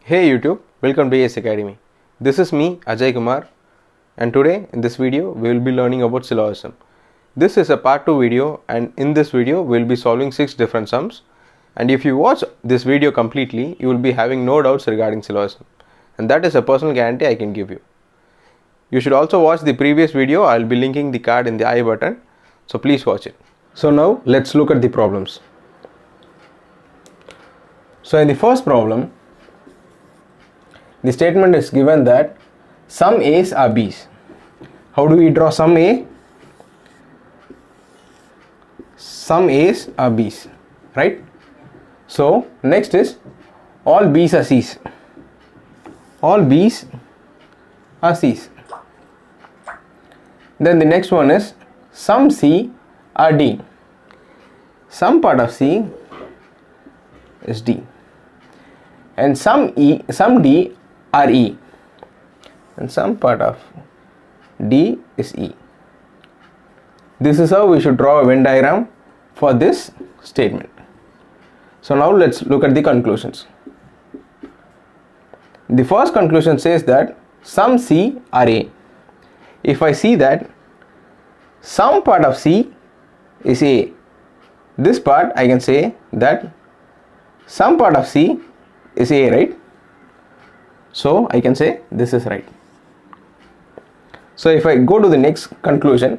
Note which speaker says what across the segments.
Speaker 1: Hey YouTube, welcome to AS Academy. This is me Ajay Kumar, and today in this video we will be learning about syllogism. This is a part 2 video, and in this video we will be solving 6 different sums, and if you watch this video completely you will be having no doubts regarding syllogism, and that is a personal guarantee I can give you. You should also watch the previous video. I will be linking the card in the I button, so please watch it. So now let's look at the problems. So in the first problem, the statement is given that some A's are B's. How do we draw some A? Some A's are B's, right? So next is all B's are C's. All B's are C's. Then the next one is some C are D. Some part of C is D. And some D are E, and some part of D is E. This is how we should draw a Venn diagram for this statement. So now let's look at the conclusions. The first conclusion says that some C are A. If I see that some part of C is A, this part I can say that some part of C is A, right? So I can say this is right. So if I go to the next conclusion,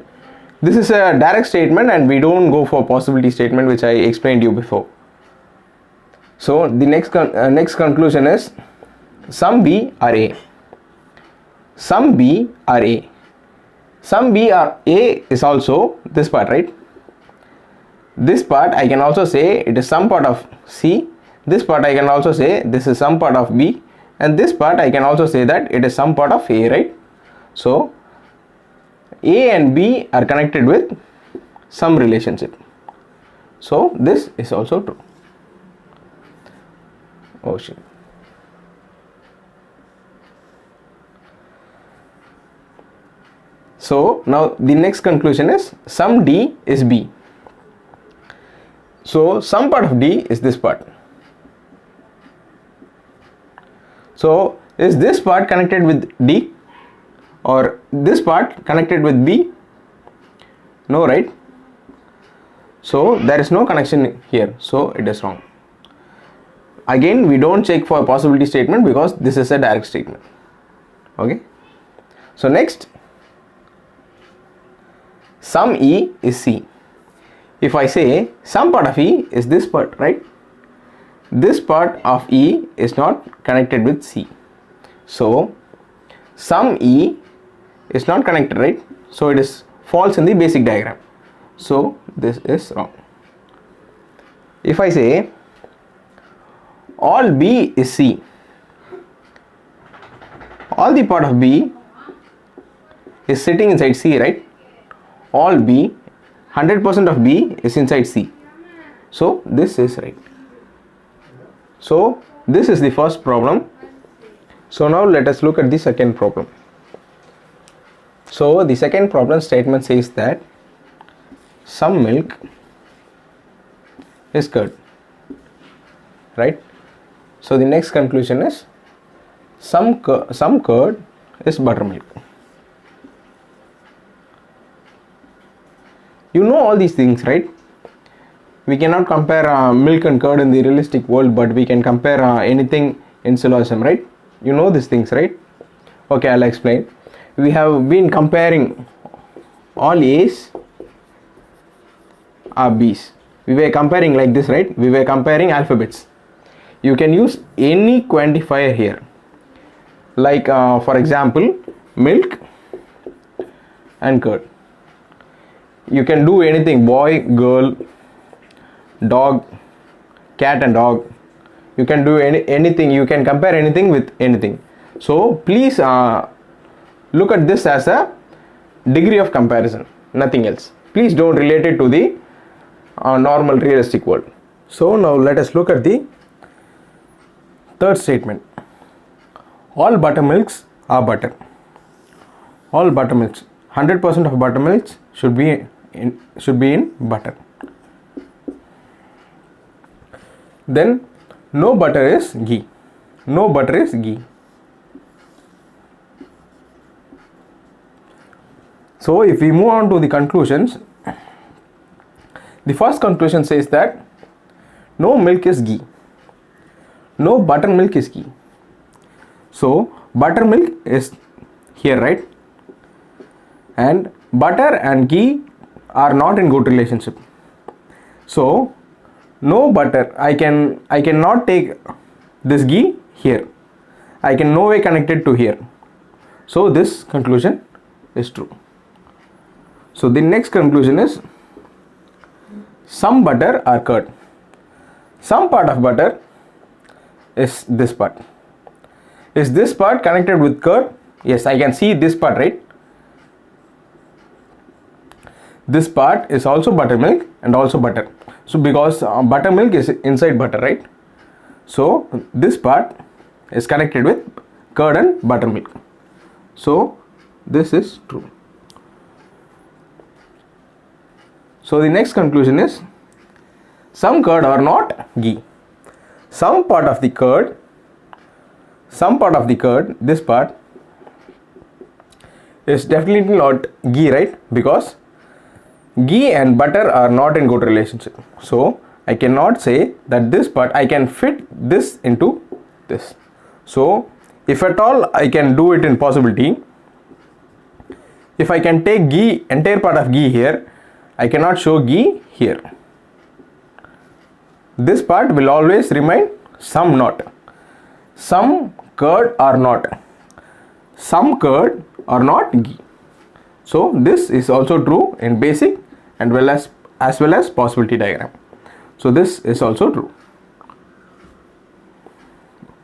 Speaker 1: this is a direct statement and we don't go for possibility statement, which I explained you before. So the next conclusion is some B are A. Some B are A. Some B are A is also this part, right? This part I can also say it is some part of C. This part I can also say this is some part of B. And this part I can also say that it is some part of A, right? So A and B are connected with some relationship. So this is also true. Oh shit. So now the next conclusion is some D is B. So some part of D is this part. So is this part connected with D or this part connected with B? No, right? So there is no connection here, so it is wrong. Again, we don't check for a possibility statement because this is a direct statement. Okay. So next, some E is C. If I say some part of E is this part, right? This part of E is not connected with C. So some E is not connected, right? So it is false in the basic diagram. So this is wrong. If I say all B is C, all the part of B is sitting inside C, right? All B, 100% of B is inside C. So this is right. So this is the first problem. So now let us look at the second problem. So the second problem statement says that some milk is curd, right? So the next conclusion is some curd is buttermilk. You know all these things, right? We cannot compare milk and curd in the realistic world, but we can compare anything in syllogism, right? You know these things, right? Okay, I'll explain. We have been comparing all A's are B's. We were comparing like this, right? We were comparing alphabets. You can use any quantifier here. Like for example, milk and curd. You can do anything, boy, girl, dog, cat and dog. You can do anything. You can compare anything with anything. So please look at this as a degree of comparison, nothing else. Please don't relate it to the normal realistic world. So now let us look at the third statement. All buttermilks are butter. All buttermilks, 100% of buttermilks should be in butter. Then no butter is ghee. no butter is ghee. So if we move on to the conclusions, the first conclusion says that no milk is ghee, no buttermilk is ghee. So buttermilk is here, right? And butter and ghee are not in good relationship. So no butter, I cannot take this ghee here. I can no way connect it to here. So this conclusion is true. So the next conclusion is some butter or curd. Some part of butter is this part. Is this part connected with curd? Yes, I can see this part, right? This part is also buttermilk and also butter. So because buttermilk is inside butter, right? So this part is connected with curd and buttermilk. So this is true. So the next conclusion is some curd are not ghee. Some part of the curd, this part is definitely not ghee, right? Because ghee and butter are not in good relationship. So I cannot say that this part I can fit this into this. So if at all I can do it in possibility, if I can take ghee, entire part of ghee here, I cannot show ghee here. This part will always remain some not. Some curd or not. Some curd or not ghee. So this is also true in basic and as well as possibility diagram. So this is also true.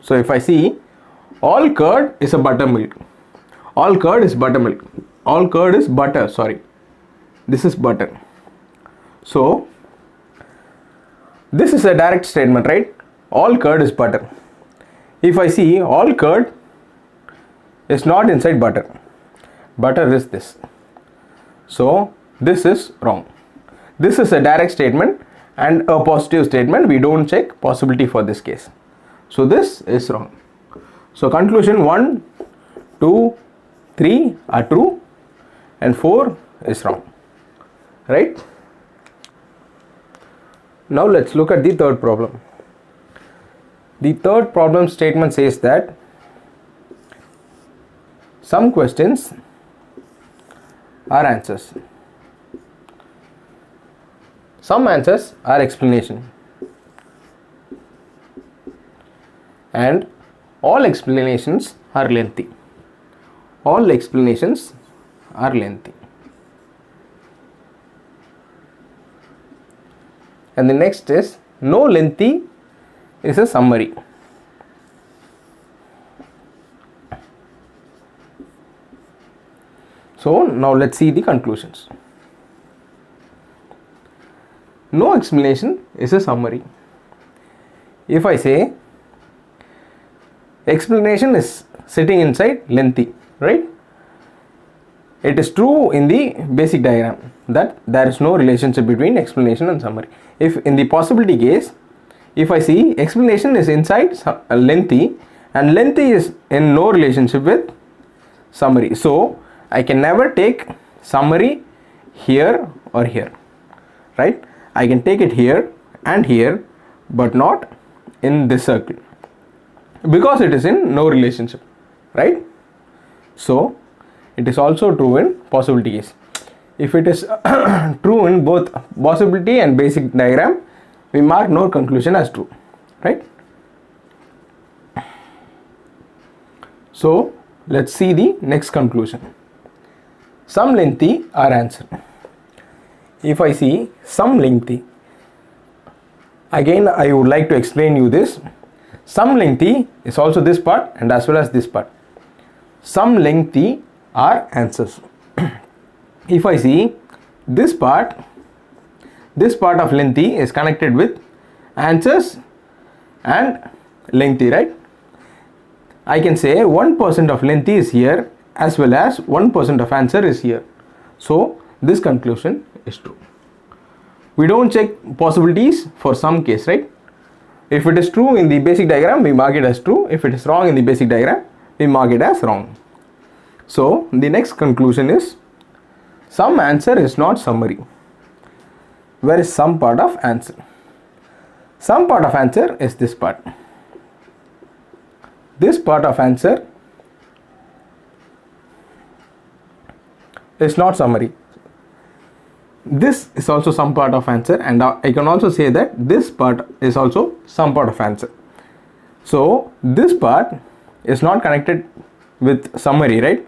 Speaker 1: So if I see all curd is a buttermilk. All curd is buttermilk. All curd is butter, sorry. This is butter. So this is a direct statement, right? All curd is butter. If I see all curd is not inside butter. Butter is this. So this is wrong. This is a direct statement and a positive statement. We don't check possibility for this case. So this is wrong. So conclusion 1, 2, 3 are true and 4 is wrong. Right? Now let's look at the third problem. The third problem statement says that some questions are answers. Some answers are explanation. And all explanations are lengthy. All explanations are lengthy. And the next is no lengthy is a summary. So now let's see the conclusions. No explanation is a summary. If I say explanation is sitting inside lengthy, right? It is true in the basic diagram that there is no relationship between explanation and summary. If in the possibility case, if I see explanation is inside lengthy and lengthy is in no relationship with summary, so I can never take summary here or here, right? I can take it here and here, but not in this circle because it is in no relationship, right? So it is also true in possibility case. If it is true in both possibility and basic diagram, we mark no conclusion as true, right? So let's see the next conclusion. Some lengthy are answer. If I see some lengthy, again I would like to explain you this. Some lengthy is also this part and as well as this part. Some lengthy are answers. If I see this part of lengthy is connected with answers and lengthy, right? I can say 1% of lengthy is here as well as 1% of answer is here. So this conclusion is true. We don't check possibilities for some case, right? If it is true in the basic diagram, we mark it as true. If it is wrong in the basic diagram, we mark it as wrong. So the next conclusion is some answer is not summary. Where is some part of answer? Some part of answer is this part. This part of answer is not summary. This is also some part of answer, and I can also say that this part is also some part of answer. So this part is not connected with summary, right?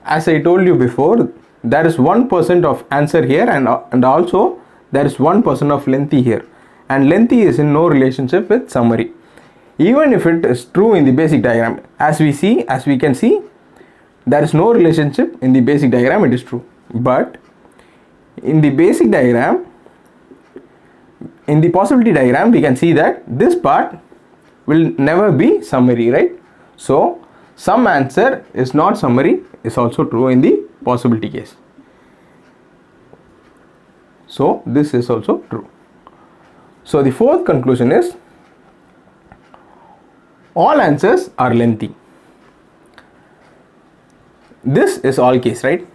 Speaker 1: As I told you before, there is 1% of answer here, and also there is 1% of lengthy here, and lengthy is in no relationship with summary. Even if it is true in the basic diagram, as we can see, there is no relationship in the basic diagram, it is true. But in the basic diagram, in the possibility diagram, we can see that this part will never be summary, right? So some answer is not summary is also true in the possibility case. So this is also true. So the fourth conclusion is all answers are lengthy. This is all case, right?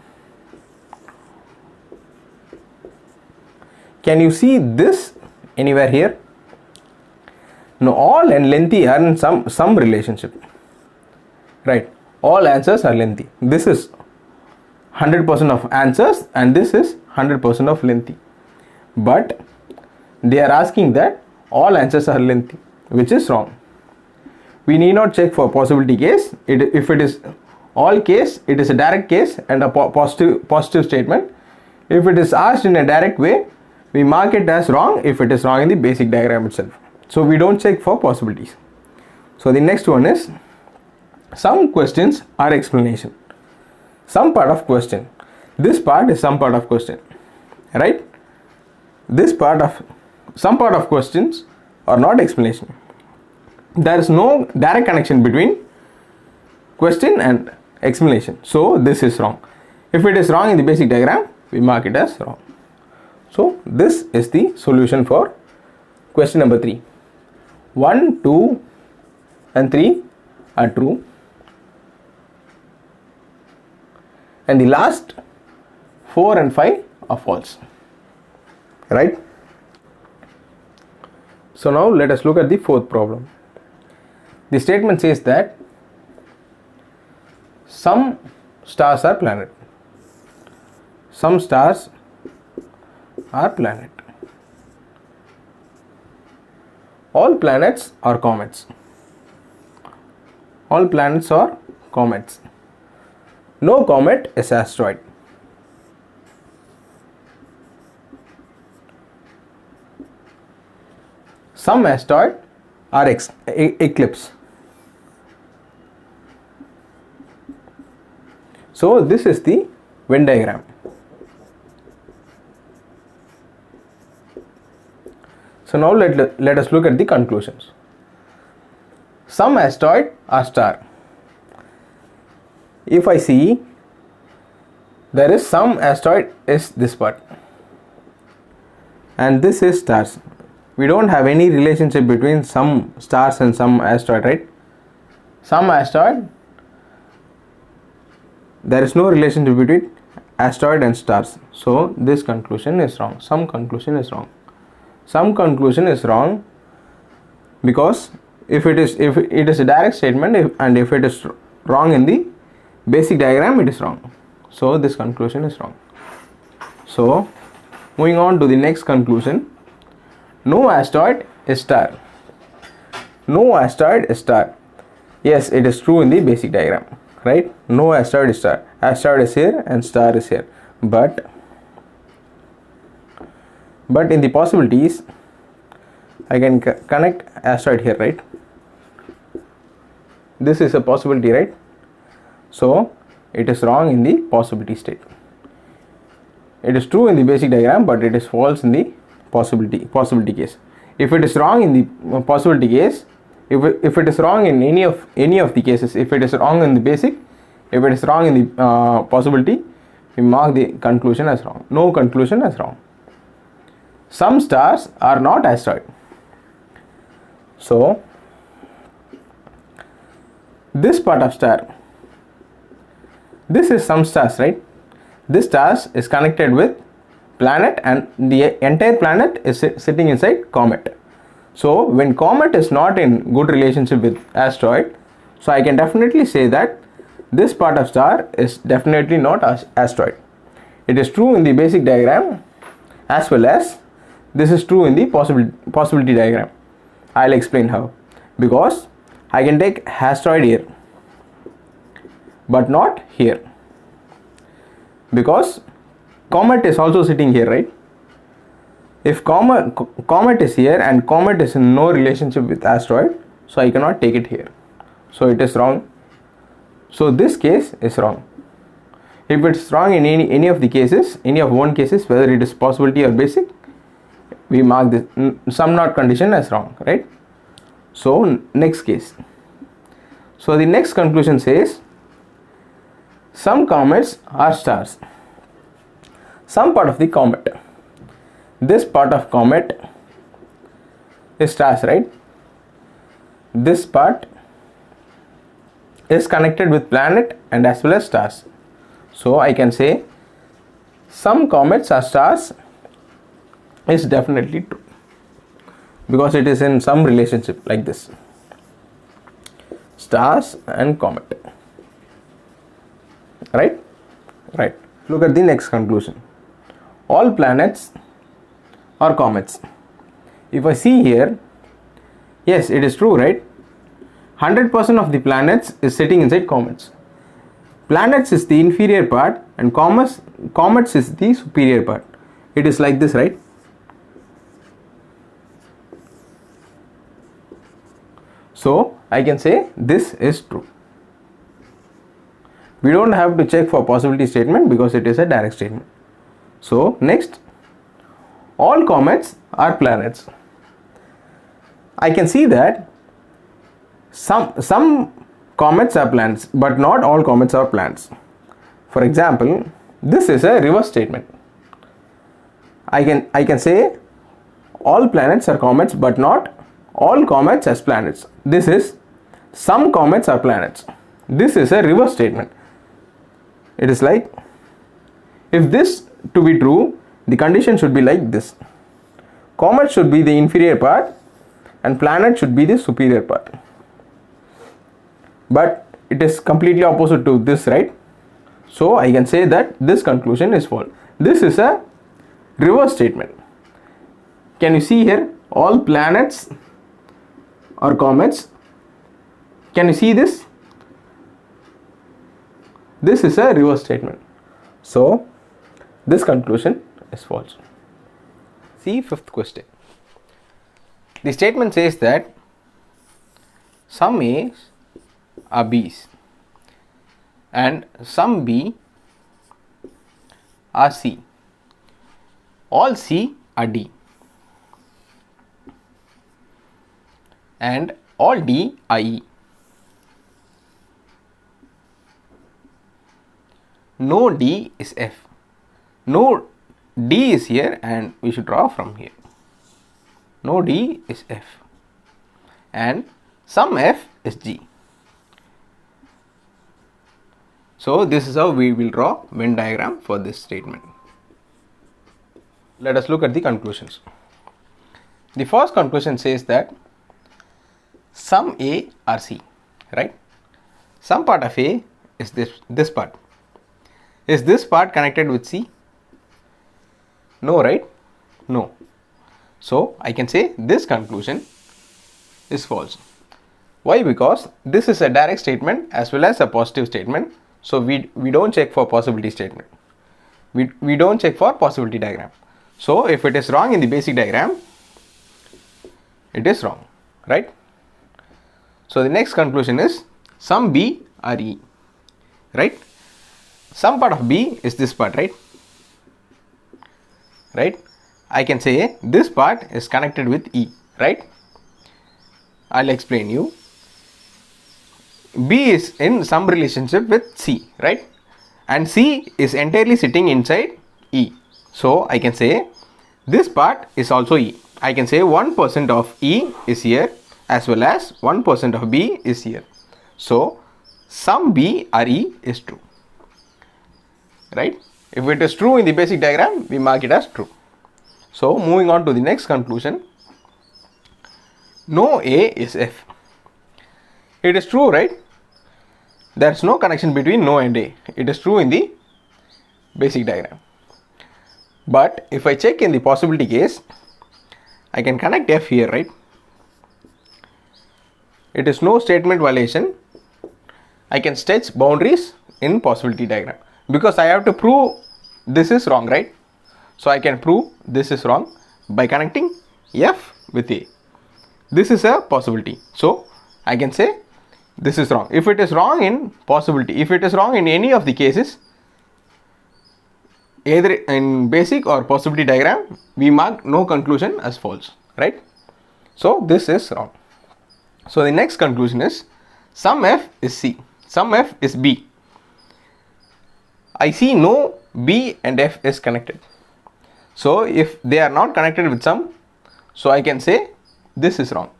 Speaker 1: Can you see this anywhere here? No, all and lengthy are in some relationship, right? All answers are lengthy. This is 100% of answers and this is 100% of lengthy. But they are asking that all answers are lengthy, which is wrong. We need not check for possibility case. If it is all case, it is a direct case and a positive statement. If it is asked in a direct way, we mark it as wrong if it is wrong in the basic diagram itself. So we don't check for possibilities. So the next one is some questions are explanation. Some part of question. This part is some part of question, right? This part of some part of questions are not explanation. There is no direct connection between question and explanation. So this is wrong. If it is wrong in the basic diagram, we mark it as wrong. So this is the solution for question number 3. 1, 2 and 3 are true, and the last 4 and 5 are false, right? So now let us look at the fourth problem. The statement says that some stars are planet. Some stars are planet. All planets are comets. All planets are comets. No comet is asteroid. Some asteroid are eclipse. So this is the Venn diagram. So now let us look at the conclusions. Some asteroid are star. If I see there is some asteroid is this part and this is stars. We don't have any relationship between some stars and some asteroid, right? Some asteroid, there is no relationship between asteroid and stars. So this conclusion is wrong. Some conclusion is wrong. Some conclusion is wrong because if it is a direct statement and if it is wrong in the basic diagram, it is wrong. So this conclusion is wrong. So moving on to the next conclusion. No asteroid is star. No asteroid is star. Yes, it is true in the basic diagram, right? No asteroid is star. Asteroid is here and star is here. But in the possibilities, I can connect asteroid here, right? This is a possibility, right? So it is wrong in the possibility state. It is true in the basic diagram, but it is false in the possibility case. If it is wrong in the possibility case, if it is wrong in any of the cases, if it is wrong in the basic, if it is wrong in the possibility, we mark the conclusion as wrong. No conclusion as wrong. Some stars are not asteroid. So this part of star, this is some stars, right? This stars is connected with planet and the entire planet is sitting inside comet. So when comet is not in good relationship with asteroid, so I can definitely say that this part of star is definitely not asteroid. It is true in the basic diagram as well as this is true in the possibility diagram. I'll explain how. Because I can take asteroid here but not here, because comet is also sitting here, right? If comet is here and comet is in no relationship with asteroid, so I cannot take it here, so it is wrong. So this case is wrong. If it's wrong in any of the cases, any of one cases, whether it is possibility or basic, we mark this some not condition as wrong, right? So next case. So the next conclusion says some comets are stars. Some part of the comet, this part of comet is stars, right? This part is connected with planet and as well as stars. So I can say some comets are stars is definitely true, because it is in some relationship like this, stars and comet, right? Look at the next conclusion. All planets are comets. If I see here, yes, it is true, right? 100% of the planets is sitting inside comets. Planets is the inferior part and comets is the superior part. It is like this, right? So I can say this is true. We don't have to check for possibility statement because it is a direct statement. So next, all comets are planets. I can see that some comets are planets, but not all comets are planets. For example, this is a reverse statement. I can say all planets are comets, but not all comets as planets. This is some comets are planets. This is a reverse statement. It is like, if this to be true, the condition should be like this. Comet should be the inferior part and planet should be the superior part. But it is completely opposite to this, right? So I can say that this conclusion is false. This is a reverse statement. Can you see here? All planets are comets. Can you see this? This is a reverse statement. So this conclusion is false. See fifth question. The statement says that some A's are B's and some B are C. All C are D and all D are E. No D is F. No D is here and we should draw from here. No D is F and some F is G. So this is how we will draw Venn diagram for this statement. Let us look at the conclusions. The first conclusion says that some A are C, right? Some part of A is this part. Is this part connected with C? No, right? No. So I can say this conclusion is false. Why? Because this is a direct statement as well as a positive statement. So we don't check for possibility statement. We don't check for possibility diagram. So if it is wrong in the basic diagram, it is wrong, right? So the next conclusion is some B are E, right? Some part of B is this part, right? Right? I can say this part is connected with E, right? I'll explain you. B is in some relationship with C, right? And C is entirely sitting inside E. So I can say this part is also E. I can say 1% of E is here as well as 1% of B is here. So sum B or E is true, right? If it is true in the basic diagram, we mark it as true. So moving on to the next conclusion, no A is F. It is true, right? There is no connection between no and A. It is true in the basic diagram. But if I check in the possibility case, I can connect F here, right? It is no statement violation. I can stretch boundaries in possibility diagram because I have to prove this is wrong, right? So I can prove this is wrong by connecting F with A. This is a possibility. So I can say this is wrong. If it is wrong in possibility, if it is wrong in any of the cases, either in basic or possibility diagram, we mark no conclusion as false, right? So this is wrong. So the next conclusion is sum F is C, sum F is B. I see no B and F is connected. So if they are not connected with sum, so I can say this is wrong.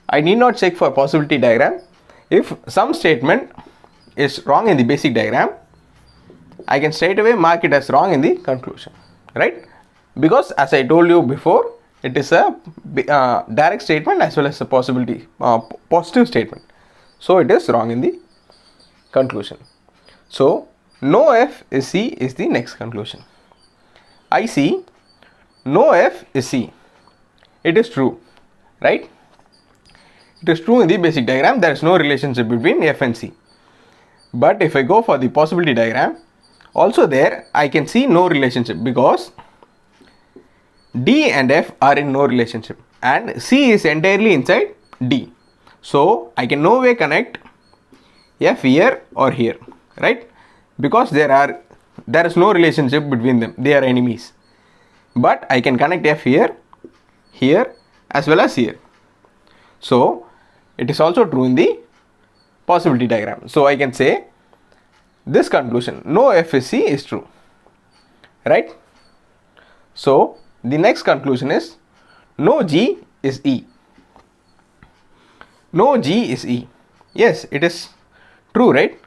Speaker 1: I need not check for possibility diagram. If some statement is wrong in the basic diagram, I can straight away mark it as wrong in the conclusion, right? Because as I told you before, it is a direct statement as well as a possibility positive statement. So it is wrong in the conclusion. So no F is C is the next conclusion. I see no F is C. It is true, right? It is true in the basic diagram. There is no relationship between F and C. But if I go for the possibility diagram, also there I can see no relationship because D and F are in no relationship and C is entirely inside D. So I can no way connect F here or here, right? Because there is no relationship between them. They are enemies. But I can connect F here, here as well as here. So it is also true in the possibility diagram. So I can say this conclusion, no F is C, is true, right? So the next conclusion is no G is E. No G is E. Yes, it is true, right?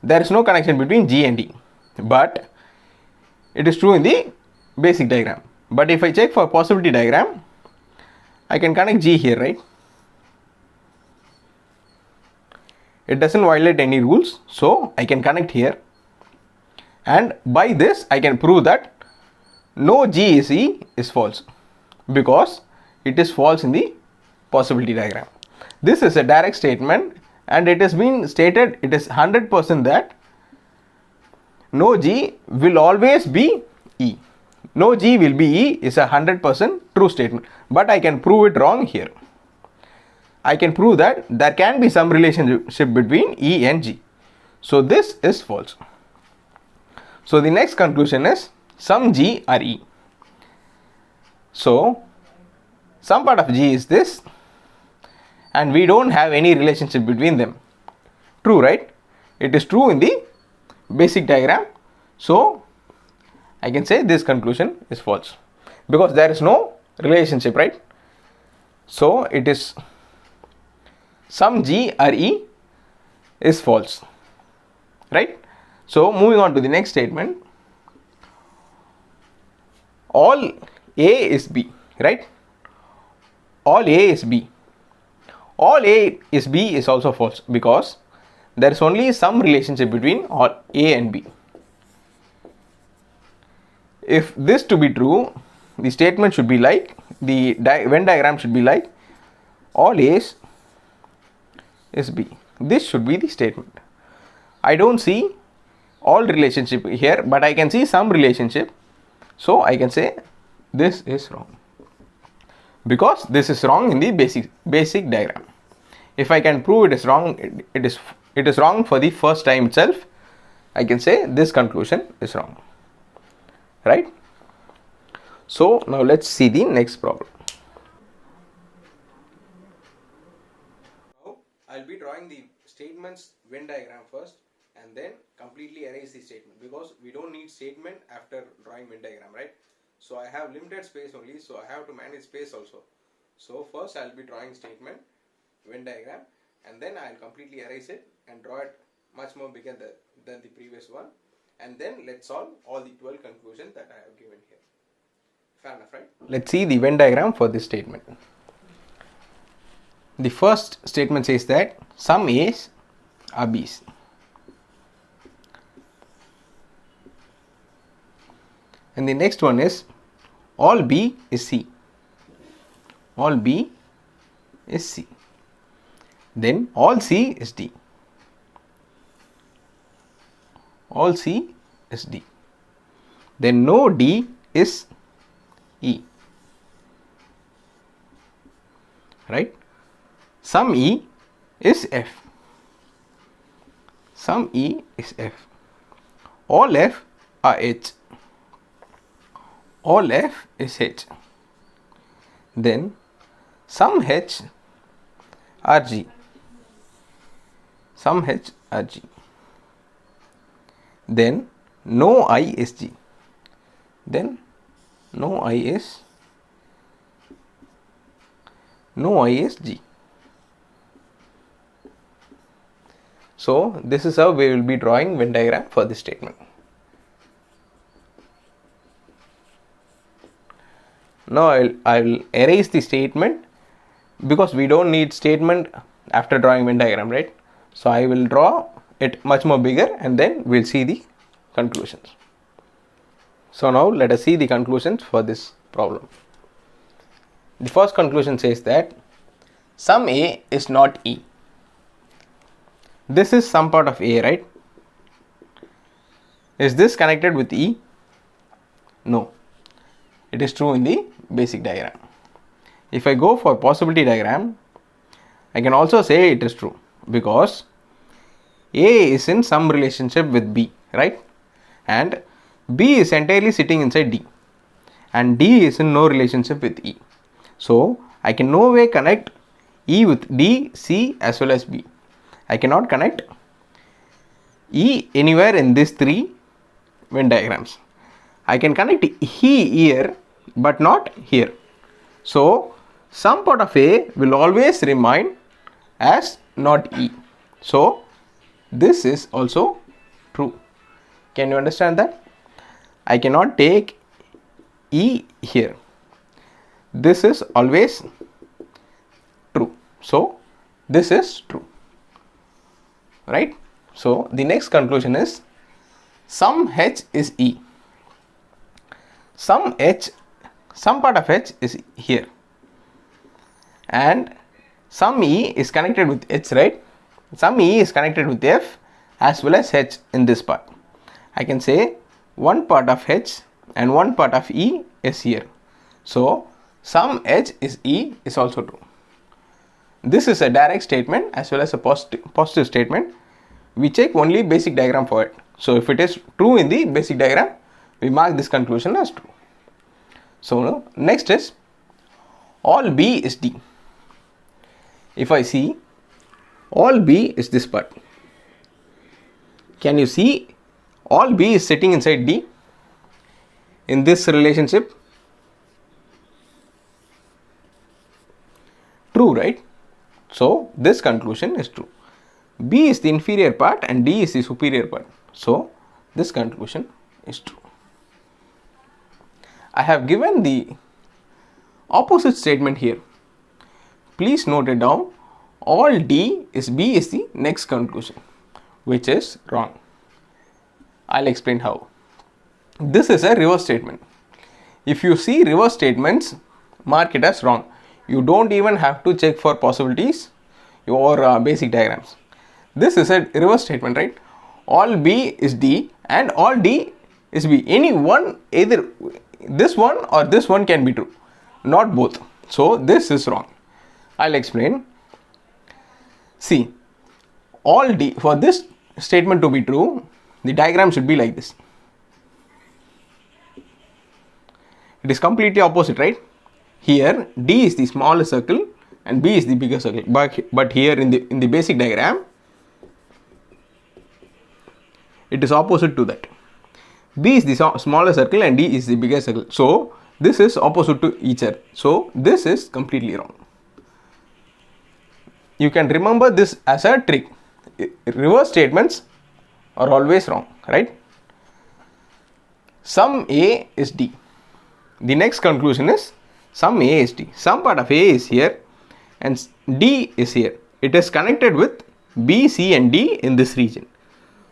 Speaker 1: There is no connection between G and E, but it is true in the basic diagram. But if I check for possibility diagram, I can connect G here, right? It doesn't violate any rules, so I can connect here, and by this I can prove that no G is E is false because it is false in the possibility diagram. This is a direct statement and it has been stated, it is 100% that no G will always be E. No G will be E is a 100% true statement, but I can prove it wrong here. I can prove that there can be some relationship between E and G. So this is false. So the next conclusion is some G are E. So some part of G is this and we don't have any relationship between them. True, right? It is true in the basic diagram. So I can say this conclusion is false because there is no relationship, right? So it is some G or E is false, right? So moving on to the next statement, all A is B, right? All A is B. All A is B is also false because there is only some relationship between all A and B. If this to be true, the statement should be like, the Venn diagram should be like all A's is B. This should be the statement. I don't see all relationship here, but I can see some relationship. So I can say this is wrong because this is wrong in the basic diagram. If I can prove it is wrong, it is wrong for the first time itself, I can say this conclusion is wrong, right? So now let's see the next problem. Now I'll be drawing the statements Venn diagram first and then completely erase the statement because we don't need statement after drawing Venn diagram, right? So I have limited space only, so I have to manage space also. So first I'll be drawing statement Venn diagram, and then I'll completely erase it and draw it much more bigger than the previous one, and then let's solve all the 12 conclusions that I have given here. Fair enough, right? Let's see the Venn diagram for this statement. The first statement says that some A's are B's. And the next one is all B is C. All B is C. Then all C is D. All C is D. Then no D is E. Right? Some E is F. Some E is F. All F are H. All F is H. Then some H are G. Some H are G. Then no I is G. Then no I is G. So this is how we will be drawing Venn diagram for this statement. Now I will erase the statement because we don't need statement after drawing Venn diagram, right? So I will draw it much more bigger and then we'll see the conclusions. So now let us see the conclusions for this problem. The first conclusion says that some A is not E. This is some part of A, right? Is this connected with E? No. It is true in the basic diagram. If I go for possibility diagram, I can also say it is true because A is in some relationship with B, right? And B is entirely sitting inside D, and D is in no relationship with E. So I can no way connect E with D, C as well as B. I cannot connect E anywhere in these three Venn diagrams. I can connect E here but not here. So some part of A will always remain as not E. So this is also true. Can you understand that? I cannot take E here. This is always true. So this is true. Right? So the next conclusion is some H is E. Some part of H is here. And some E is connected with H, right? Some E is connected with F as well as H in this part. I can say one part of H and one part of E is here. So some H is E is also true. This is a direct statement as well as a positive statement. We check only basic diagram for it. So if it is true in the basic diagram, we mark this conclusion as true. So next is all B is D. If I see all B is this part, can you see all B is sitting inside D in this relationship? True, right? So this conclusion is true. B is the inferior part and D is the superior part. So this conclusion is true. I have given the opposite statement here. Please note it down. All D is B is the next conclusion, which is wrong. I'll explain how. This is a reverse statement. If you see reverse statements, mark it as wrong. You don't even have to check for possibilities or basic diagrams. This is a reverse statement, right? All B is D and all D is B. Any one, either this one or this one can be true, not both. So this is wrong. I'll explain. See, all D, for this statement to be true, the diagram should be like this. It is completely opposite, right? Here D is the smaller circle and B is the bigger circle. But here in the basic diagram, it is opposite to that. B is the smaller circle and D is the bigger circle. So this is opposite to each other. So this is completely wrong. you can remember this as a trick. Reverse statements are always wrong, right? Sum A is D. The next conclusion is sum A is D. Some part of A is here and D is here. It is connected with B, C and D in this region.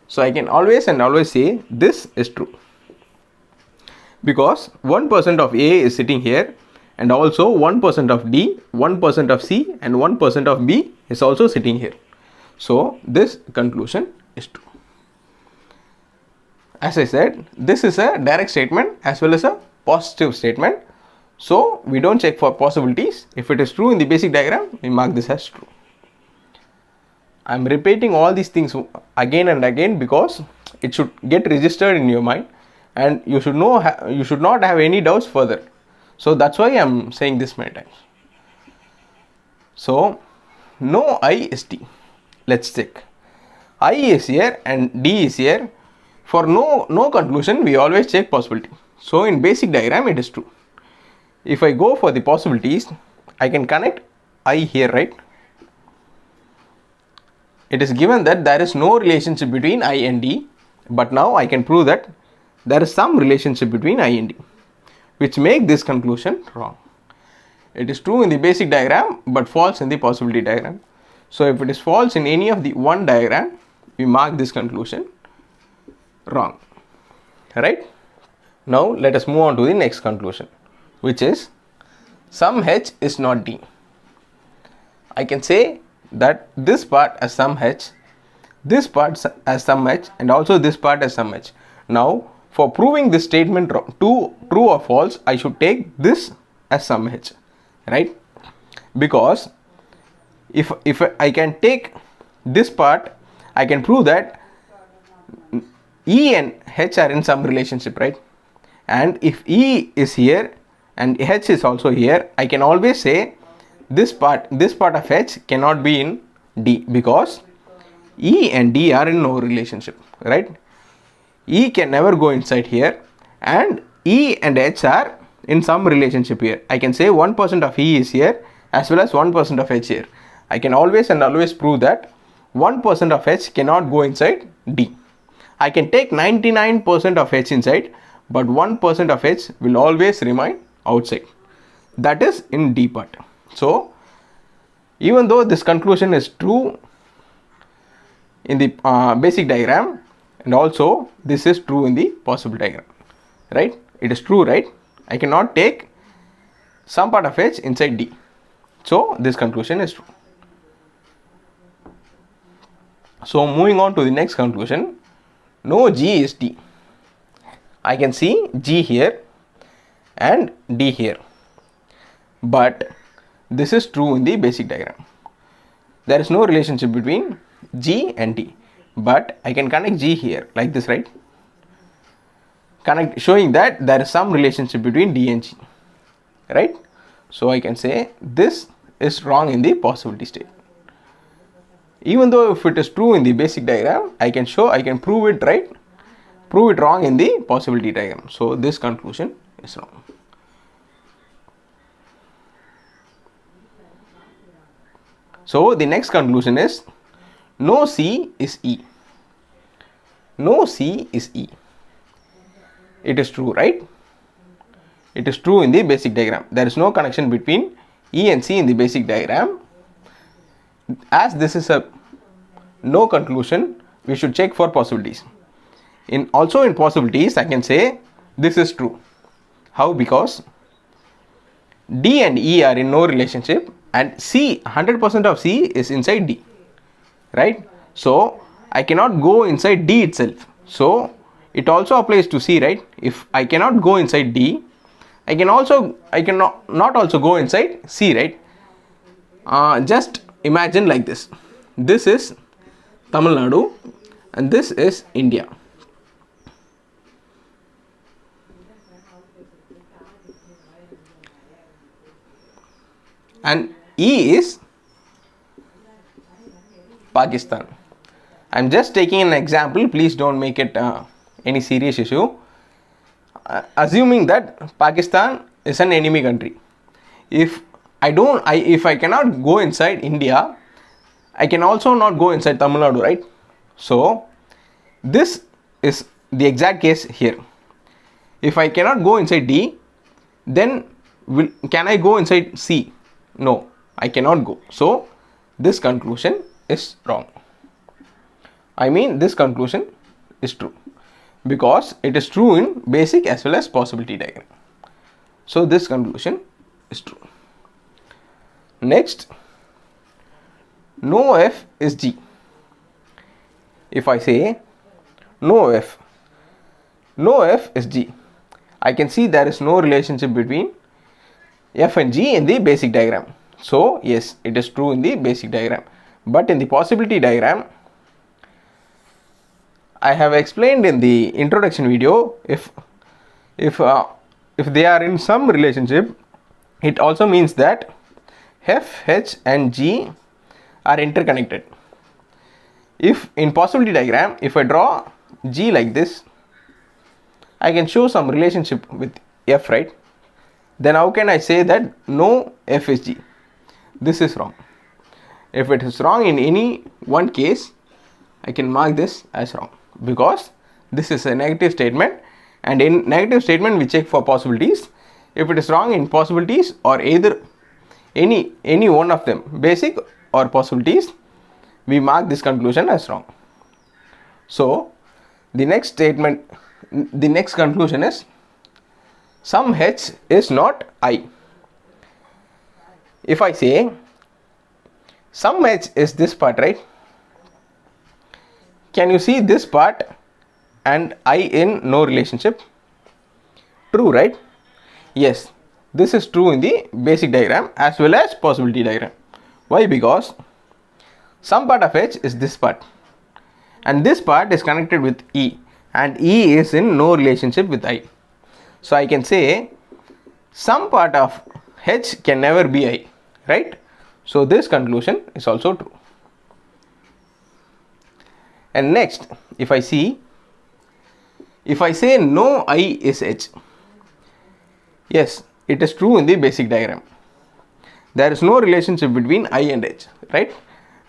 Speaker 1: So I can always say this is true, because 1% of A is sitting here, and also 1% of D, 1% of C and 1% of B is also sitting here. So this conclusion is true. As I said, this is a direct statement as well as a positive statement. So we don't check for possibilities. If it is true in the basic diagram, we mark this as true. I am repeating all these things again and again because it should get registered in your mind, and you should not have any doubts further. So that's why I am saying this many times. So no I is D. Let's check. I is here and D is here. For no conclusion, we always check possibility. So in basic diagram, it is true. If I go for the possibilities, I can connect I here, right? It is given that there is no relationship between I and D, but now I can prove that there is some relationship between I and D, which make this conclusion wrong. It is true in the basic diagram but false in the possibility diagram. So if it is false in any of the one diagram, we mark this conclusion wrong, right? Now let us move on to the next conclusion, which is sum H is not D. I can say that this part as sum H, this part as sum H and also this part as sum H. Now for proving this statement true or false, I should take this as sum H, right? Because if I can take this part, I can prove that E and H are in some relationship, right? And if E is here and H is also here, I can always say this part of H cannot be in D, because E and D are in no relationship, right? E can never go inside here, and E and H are in some relationship here. I can say 1% of E is here as well as 1% of H here. I can always prove that 1% of H cannot go inside D. I can take 99% of H inside, but 1% of H will always remain outside. That is in D part. So even though this conclusion is true in the basic diagram, and also this is true in the possible diagram, right? It is true, right? I cannot take some part of H inside D. So this conclusion is true. So moving on to the next conclusion, no G is D. I can see G here and D here, but this is true in the basic diagram. There is no relationship between G and D, but I can connect G here like this, right? Showing that there is some relationship between D and G, right? So I can say this is wrong in the possibility state. Even though if it is true in the basic diagram, I can prove it right, prove it wrong in the possibility diagram. So this conclusion is wrong. So the next conclusion is no C is E. No C is E. It is true, right? It is true in the basic diagram. There is no connection between E and C in the basic diagram. As this is a no conclusion, we should check for possibilities. Also in possibilities, I can say this is true. How? Because D and E are in no relationship, and C, 100% of C is inside D, right? So I cannot go inside D itself. So it also applies to C, right? If I cannot go inside D, I cannot also go inside C, right? Just imagine like this. This is Tamil Nadu and this is India. And E is Pakistan. I am just taking an example. Please don't make it any serious issue. Assuming that Pakistan is an enemy country. If I cannot go inside India, I can also not go inside Tamil Nadu, right? So this is the exact case here. If I cannot go inside D, then can I go inside C? No, I cannot go. So this conclusion is wrong. I mean, this conclusion is true because it is true in basic as well as possibility diagram. So this conclusion is true. Next, no F is G. If I say no F is G, I can see there is no relationship between F and G in the basic diagram. So yes, it is true in the basic diagram. But in the possibility diagram, I have explained in the introduction video, if they are in some relationship, it also means that F, H and G are interconnected. If in possibility diagram, if I draw G like this, I can show some relationship with F, right? Then how can I say that no F is G? This is wrong. If it is wrong in any one case, I can mark this as wrong because this is a negative statement, and in negative statement we check for possibilities. If it is wrong in possibilities or either any one of them, basic or possibilities, we mark this conclusion as wrong. So the next statement, the next conclusion is some H is not I. If I say some H is this part, right? Can you see this part and I in no relationship? True, right? Yes, this is true in the basic diagram as well as possibility diagram. Why? Because some part of H is this part and this part is connected with E, and E is in no relationship with I. So I can say some part of H can never be I, right? So this conclusion is also true. And next, if I say no I is H, yes, it is true in the basic diagram. There is no relationship between I and H, right?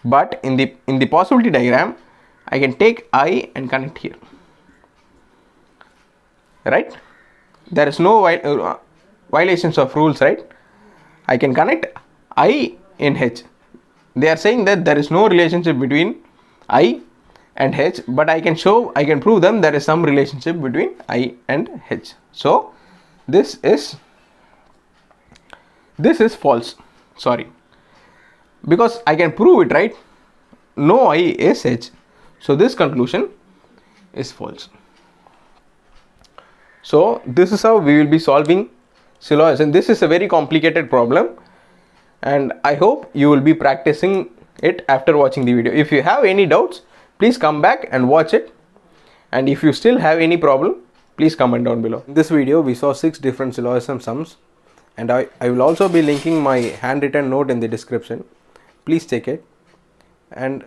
Speaker 1: But in the possibility diagram, I can take I and connect here, right? There is no violations of rules, right? I can connect I in H. They are saying that there is no relationship between I and H, but I can prove them there is some relationship between I and H. So this is false. Sorry, because I can prove it, right? No I is H. So this conclusion is false. So this is how we will be solving syllogism. This is a very complicated problem, and I hope you will be practicing it after watching the video. If you have any doubts, please come back and watch it, and if you still have any problem, please comment down below. In this video we saw 6 different syllogism sums, and I will also be linking my handwritten note in the description. Please check it, and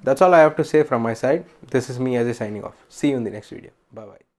Speaker 1: that's all I have to say from my side. This is me Ajay signing off. See you in the next video. Bye bye.